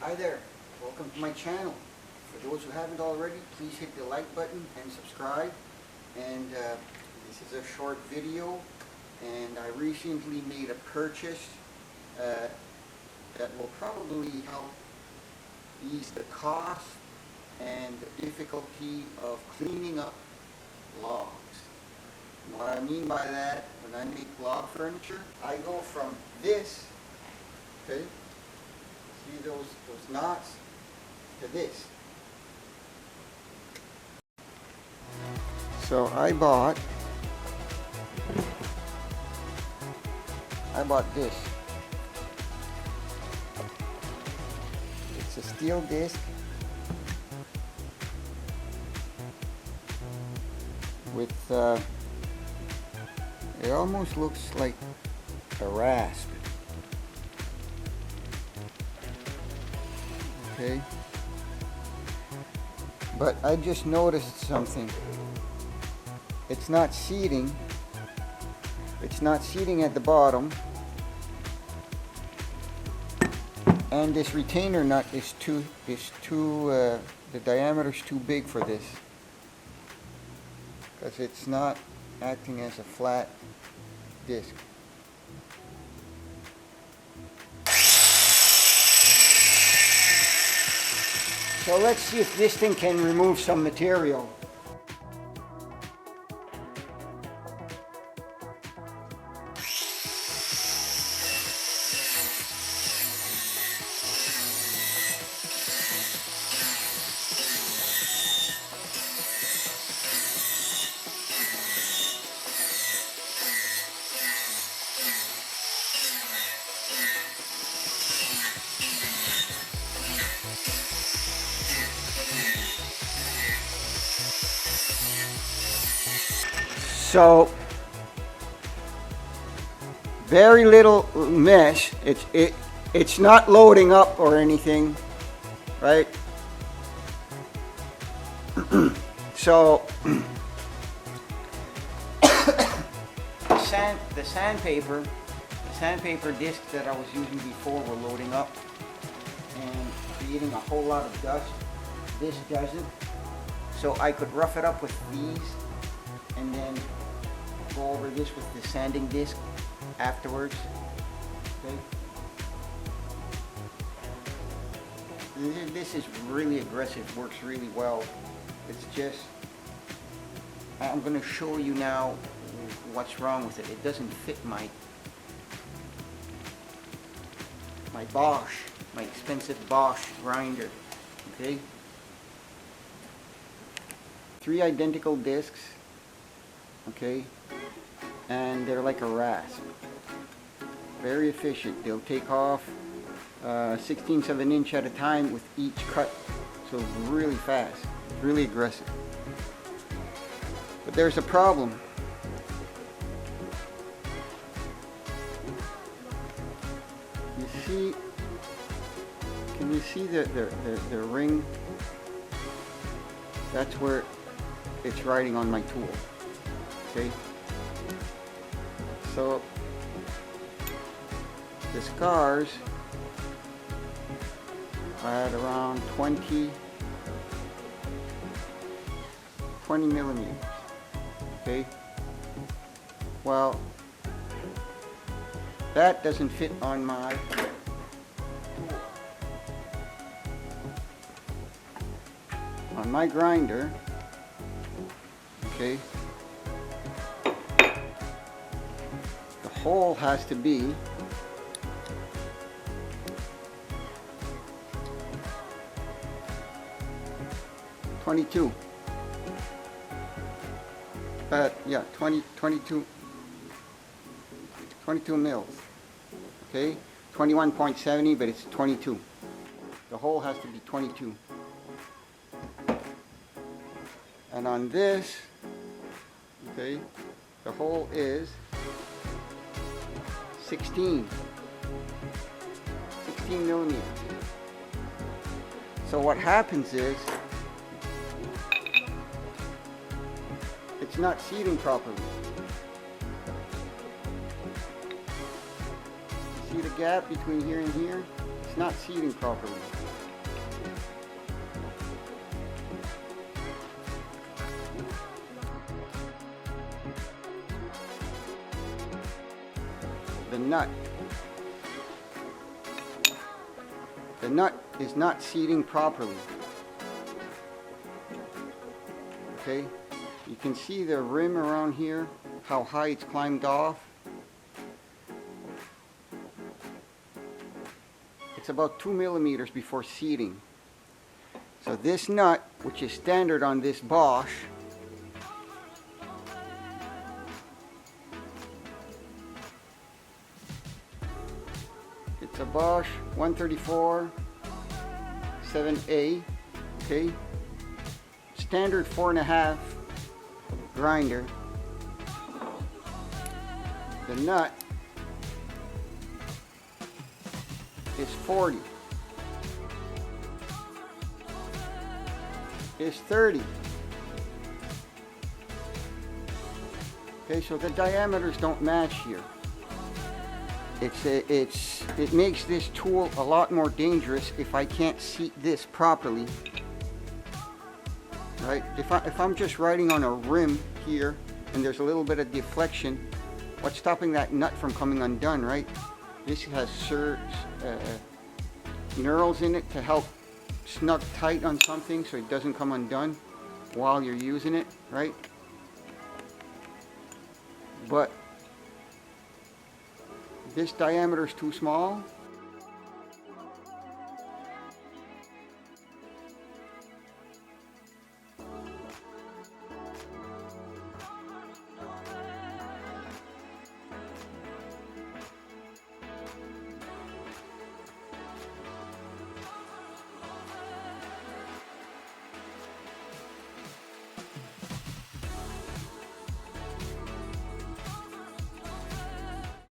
Hi there, welcome to my channel. For those who haven't already, please hit the like button and subscribe. And this is a short video, and I recently made a purchase that will probably help ease the cost and the difficulty of cleaning up logs. And what I mean by that, when I make log furniture, I go from this, okay, see those knots, to this. So I bought this. It's a steel disc with it almost looks like a rasp. Okay, but I just noticed something. It's not seating. It's not seating at the bottom, and this retainer nut is too the diameter is too big for this, because it's not acting as a flat disc. So let's see if this thing can remove some material. So very little mesh. It's not loading up or anything, right? So the sandpaper discs that I was using before were loading up and creating a whole lot of dust. This doesn't. So I could rough it up with these and then go over this with the sanding disc afterwards. Okay. This is really aggressive, works really well. It's just, I'm going to show you now what's wrong with it. It doesn't fit my Bosch, my expensive Bosch grinder. Okay. 3 identical discs. Okay, and they're like a rasp. Very efficient. They'll take off 1/16 of an inch at a time with each cut, so really fast, really aggressive. But there's a problem. You see? Can you see the ring? That's where it's riding on my tool. Okay, so the scars are at around 20 millimeters. Okay, well, that doesn't fit on my grinder. Okay. Hole has to be 22. Yeah, 22 mils. Okay, 21.70, but it's 22. The hole has to be 22. And on this, okay, the hole is 16 millimeters. So what happens is it's not seating properly. See the gap between here and here? It's not seating properly. The nut is not seating properly. Okay, you can see the rim around here, how high it's climbed off. It's about 2 millimeters before seating. So this nut, which is standard on this Bosch, it's a Bosch 134 7A, okay, standard 4.5 grinder. The nut is 40, is 30. Okay, so the diameters don't match here. It makes this tool a lot more dangerous if I can't seat this properly. Right? If I'm just riding on a rim here and there's a little bit of deflection, what's stopping that nut from coming undone, right? This has knurls in it to help snug tight on something so it doesn't come undone while you're using it, right? But this diameter is too small,